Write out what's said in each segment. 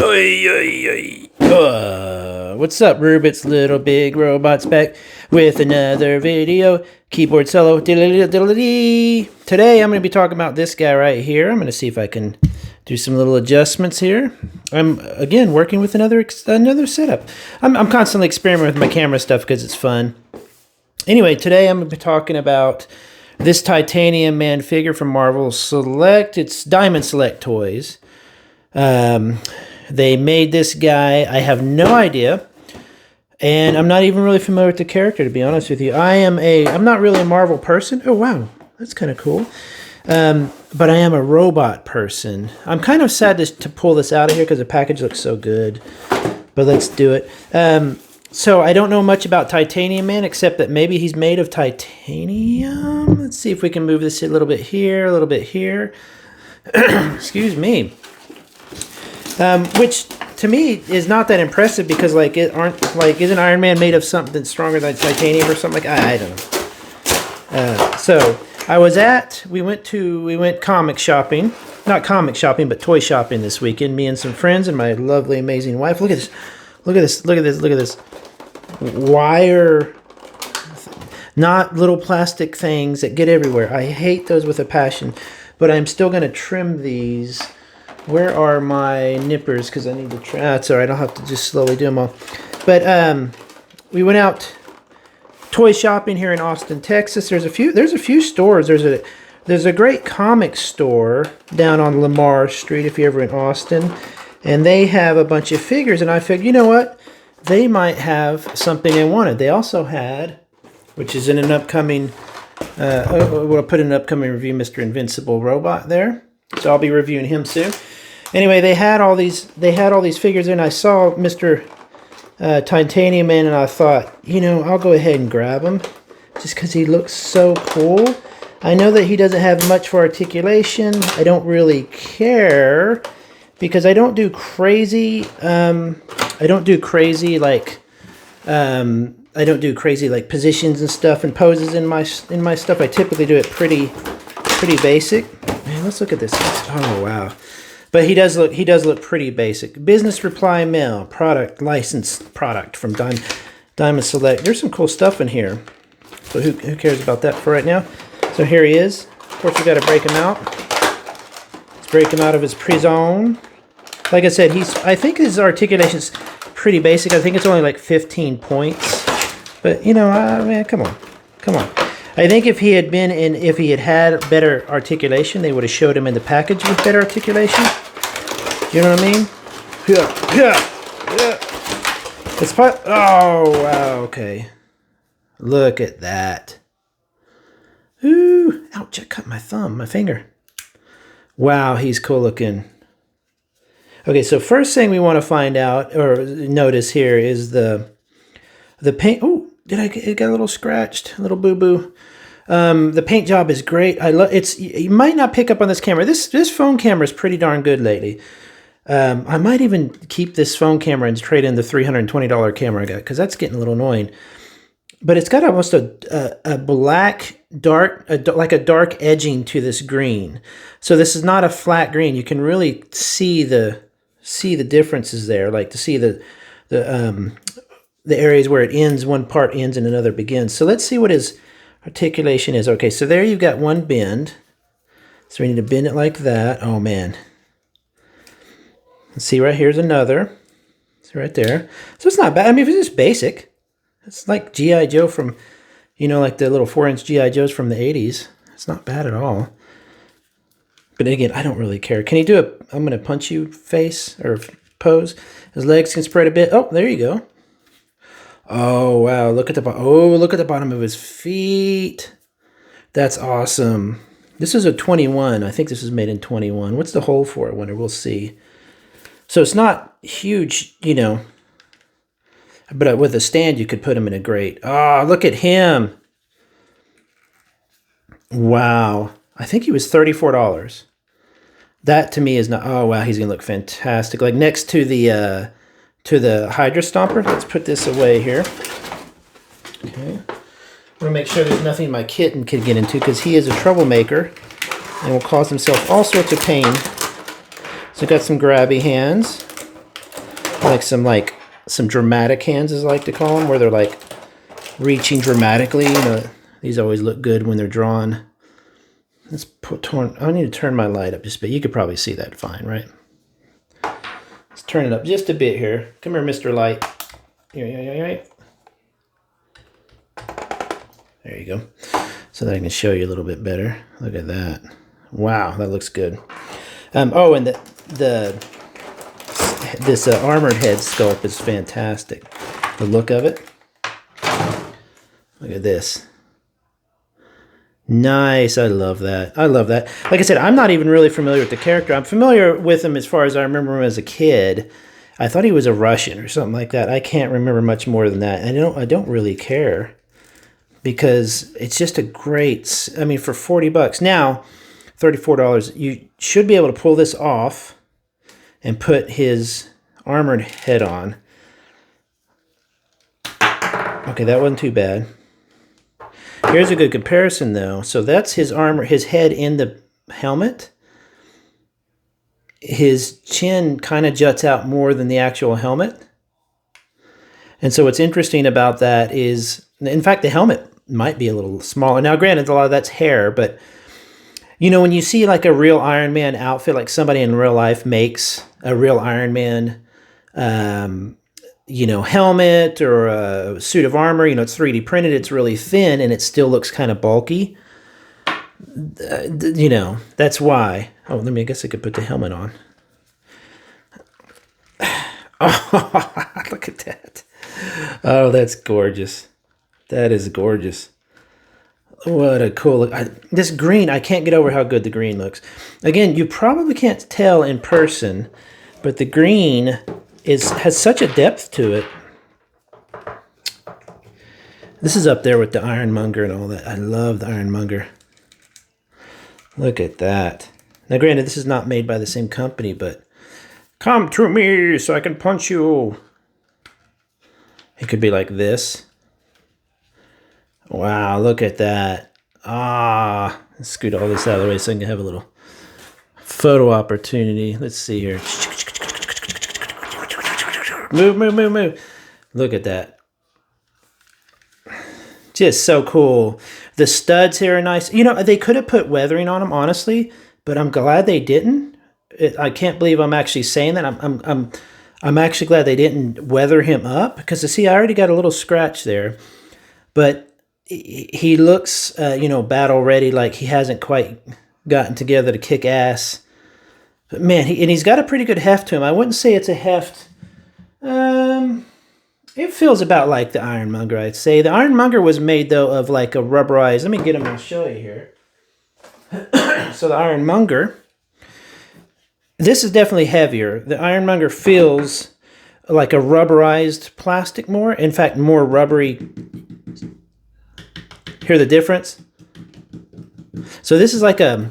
Oy, oy, oy. What's up, Rubits? Little Big Robots back with another video. Keyboard solo. Today I'm going to be talking about this guy right here. I'm going to see if I can do some little adjustments here. I'm again working with another setup. I'm constantly experimenting with my camera stuff because it's fun. Anyway, today I'm going to be talking about this Titanium Man figure from Marvel Select. It's Diamond Select Toys. They made this guy. I have no idea, and I'm not even really familiar with the character, to be honest with you. I'm not really a Marvel person. Oh wow, that's kind of cool. But I am a robot person. I'm kind of sad to pull this out of here because the package looks so good. But let's do it. So I don't know much about Titanium Man except that maybe he's made of titanium. Let's see if we can move this a little bit here, a little bit here. Excuse me. Which to me is not that impressive because isn't Iron Man made of something stronger than titanium or something I don't know. So we went comic shopping, not comic shopping, but toy shopping this weekend. Me and some friends and my lovely, amazing wife. Look at this. Look at this. Look at this. Look at this. Wire, not little plastic things that get everywhere. I hate those with a passion, but I'm still going to trim these. Where are my nippers? Because I need to trim. That's all right. I'll have to just slowly do them all. But we went out toy shopping here in Austin, Texas. There's a few stores. There's a great comic store down on Lamar Street if you're ever in Austin, and they have a bunch of figures. And I figured, you know what? They might have something I wanted. They also had, which is in an upcoming, we'll put in an upcoming review, Mr. Invincible Robot there. So I'll be reviewing him soon. Anyway, they had all these figures, and I saw Mr. Titanium Man, and I thought, you know, I'll go ahead and grab him just because he looks so cool. I know that he doesn't have much for articulation. I don't really care because I don't do crazy. I don't do crazy like positions and stuff and poses in my stuff. I typically do it pretty basic. Man, let's look at this. Oh wow. But he does look pretty basic. Business reply mail, product, licensed product from Diamond Select. There's some cool stuff in here. So who cares about that for right now? So here he is. Of course, we got to break him out. Let's break him out of his prison. Like I said, I think his articulation's pretty basic. I think it's only like 15 points. But you know, man, come on. I think if he had had better articulation, they would have showed him in the package with better articulation. You know what I mean? Yeah. It's oh wow, okay. Look at that. Ooh, ouch! I cut my finger. Wow, he's cool looking. Okay, so first thing we want to find out or notice here is the paint. Oh, it got a little scratched, a little boo-boo. The paint job is great. You might not pick up on this camera. This phone camera is pretty darn good lately. I might even keep this phone camera and trade in the $320 camera I got because that's getting a little annoying. But it's got almost a black dark, like a dark edging to this green. So this is not a flat green. You can really see the differences there, like to see the areas where it ends, one part ends and another begins. So let's see what his articulation is. Okay, so there you've got one bend. So we need to bend it like that. Oh man. Let's see, right here's another. See right there. So it's not bad. I mean, if it's just basic. It's like G.I. Joe from, you know, like the little 4-inch G.I. Joes from the 80s. It's not bad at all. But again, I don't really care. Can he do I'm going to punch you face or pose? His legs can spread a bit. Oh, there you go. Oh, wow. Look at the bottom of his feet. That's awesome. This is a 21. I think this is made in 21. What's the hole for it? I wonder. We'll see. So it's not huge, you know. But with a stand, you could put him in a grate. Oh, look at him. Wow. I think he was $34. That to me is not. Oh wow, he's gonna look fantastic. Like next to the Hydra Stomper. Let's put this away here. Okay. I want to make sure there's nothing my kitten can get into because he is a troublemaker and will cause himself all sorts of pain. So got some grabby hands. some dramatic hands, as I like to call them, where they're like reaching dramatically. You know, these always look good when they're drawn. Let's I need to turn my light up just a bit. You could probably see that fine, right? Let's turn it up just a bit here. Come here, Mr. Light. There you go. So that I can show you a little bit better. Look at that. Wow, that looks good. Oh, and this armored head sculpt is fantastic. The look of it. Look at this. Nice. I love that. I love that. Like I said, I'm not even really familiar with the character. I'm familiar with him as far as I remember him as a kid. I thought he was a Russian or something like that. I can't remember much more than that. I don't really care, because it's just a great, I mean, for 40 bucks. Now, $34, you should be able to pull this off and put his armored head on. Okay, that wasn't too bad. Here's a good comparison, though. So that's his armor, his head in the helmet. His chin kind of juts out more than the actual helmet. And so what's interesting about that is, in fact, the helmet might be a little smaller. Now, granted, a lot of that's hair, but you know, when you see like a real Iron Man outfit, like somebody in real life makes a real Iron Man, you know, helmet or a suit of armor, you know, it's 3D printed, it's really thin, and it still looks kind of bulky. You know, that's why. Oh, I guess I could put the helmet on. Oh, look at that. Oh, that's gorgeous. That is gorgeous. What a cool look. This green, I can't get over how good the green looks. Again, you probably can't tell in person, but the green has such a depth to it. This is up there with the Ironmonger and all that. I love the Ironmonger. Look at that. Now, granted, this is not made by the same company, but come to me so I can punch you. It could be like this. Wow, look at that. Ah, let's scoot all this out of the way so I can have a little photo opportunity. Let's see here. Move, move, move, move. Look at that. Just so cool. The studs here are nice. You know, they could have put weathering on them, honestly, but I'm glad they didn't. I can't believe I'm actually saying that. I'm actually glad they didn't weather him up, because see, I already got a little scratch there, but he looks, you know, battle ready, like he hasn't quite gotten together to kick ass. But man, he's got a pretty good heft to him. I wouldn't say it's a heft. It feels about like the Ironmonger, I'd say. The Ironmonger was made, though, of like a rubberized... Let me get him and I'll show you here. So the Ironmonger... This is definitely heavier. The Ironmonger feels like a rubberized plastic more. In fact, more rubbery. Hear the difference? So this is like a...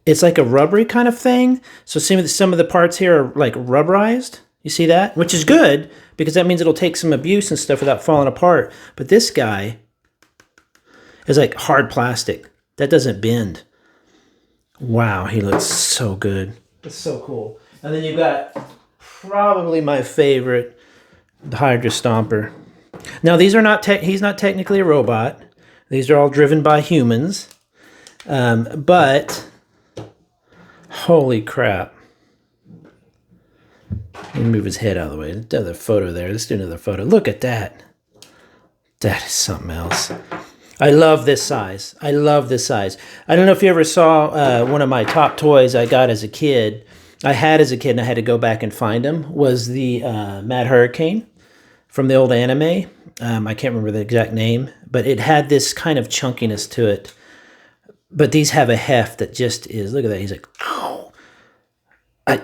It's like a rubbery kind of thing. So some of the parts here are like rubberized. You see that? Which is good, because that means it'll take some abuse and stuff without falling apart. But this guy is like hard plastic. That doesn't bend. Wow, he looks so good. It's so cool. And then you've got probably my favorite, the Hydra Stomper. Now, these are not he's not technically a robot. These are all driven by humans. But holy crap. Let me move his head out of the way. Another photo there. Let's do another photo. Look at that. That is something else. I love this size. I love this size. I don't know if you ever saw one of my top toys I got as a kid. I had as a kid, and I had to go back and find them, was the Mad Hurricane from the old anime. I can't remember the exact name, but it had this kind of chunkiness to it. But these have a heft that just is, look at that. He's like, oh. I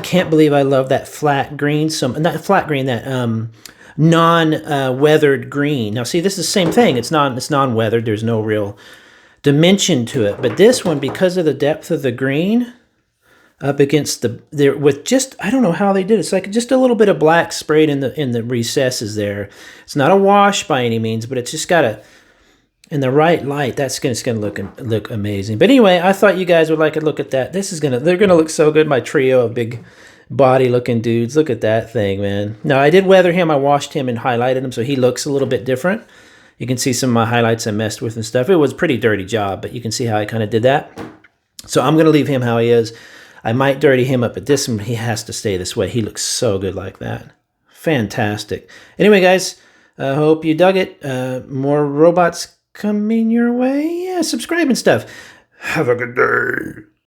can't believe I love that flat green. Not flat green, that non-weathered green. Now, see, this is the same thing. It's non-weathered. There's no real dimension to it. But this one, because of the depth of the green, up against with just, I don't know how they did it. It's like just a little bit of black sprayed in the recesses there. It's not a wash by any means, but it's just got in the right light, that's gonna look amazing. But anyway, I thought you guys would like a look at that. They're gonna look so good. My trio of big body looking dudes. Look at that thing, man. Now I did weather him. I washed him and highlighted him, so he looks a little bit different. You can see some of my highlights I messed with and stuff. It was a pretty dirty job, but you can see how I kind of did that. So I'm gonna leave him how he is. I might dirty him up, but this one, he has to stay this way. He looks so good like that. Fantastic. Anyway, guys, I hope you dug it. More robots coming your way. Yeah, subscribe and stuff. Have a good day.